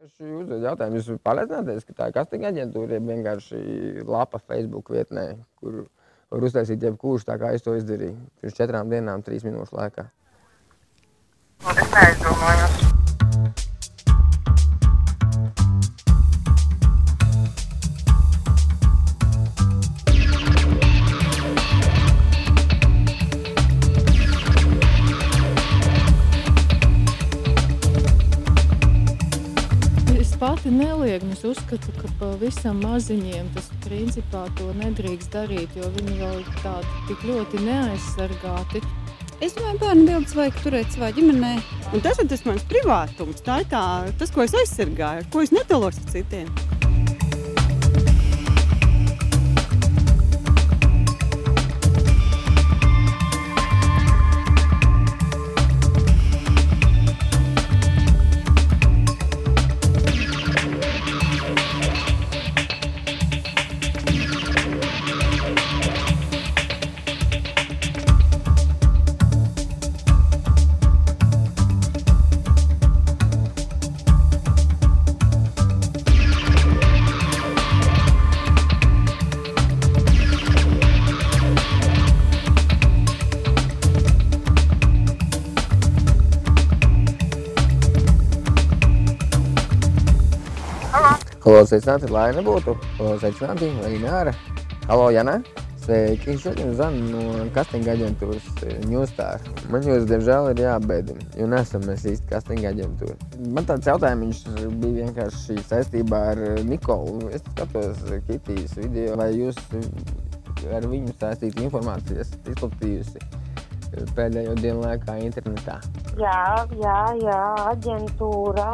Šī uzdod jautājumu, jūs pārliecināties, ka tā ir casting aģentūra, ja vienkārši lapa Facebook vietnē, kur var uztaisīt jebkurš tā, kā es to izdarīju. Pirms 4 dienām, 3 minūšu laikā. Es neaizdomājos. Pati nelieku, es uzskatu, ka pavisam maziņiem tas principā to nedrīkst darīt, jo viņi vēl ir tādi tik ļoti neaizsargāti. Es domāju, bērnu bildes vajag turēt savā ģimenē. Un tas ir tas mans privātums, tā ir tas, ko es aizsargāju, ko es nedalos ar citiem. Halo, sveicināti, lai nebūtu. Halo, sveicināti, vaiInāra. Halo, Jana. Sveiki, šodien zvanu no casting aģentūras Newstar. Man jūs, diemžēl, ir jābēdina, jo nesam mēs īsti casting aģentūra. Man tāds jautājums bija vienkārši saistībā ar Nikolu. Es skatos Kitijas video, vai jūs ar viņu saistītu informācijas izplatījusi pēdējo dienu laikā internetā? Jā, aģentūra.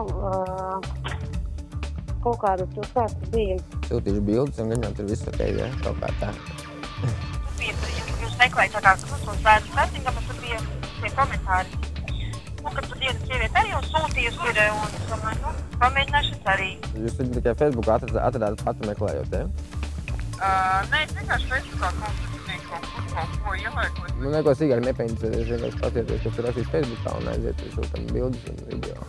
Kaut kāda pilsēta bija. Sūtīšu bildes un gaņām tur viss ok, ja? Kaut kā tā. Jūs meklējat tā kā klusums bērnu castingam, un tur bija tie komentāri. Un, kad tur viena sieviete arī jau sūtījusi ir, un es domāju, pamēģināšu es arī. Jūs viņu tikai Facebookā atradāt pati meklējot, ja? Nē, es vienkārši Facebookā kaut ko ielaikot. Nu, neko sīkāk nepainicēties, vienkārši pasieties, kas ir rakstījis Facebookā un aiziet uz šūtam bildes un video.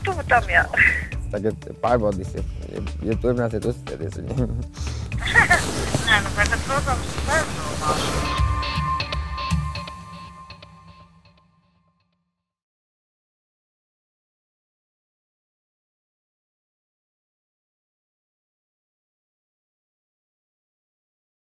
Tuvu tam, jā. Tagad pārbaudīsiet, ja turpināsiet uzticēties viņiem. Nē, bet, protams, es aizdomāšu.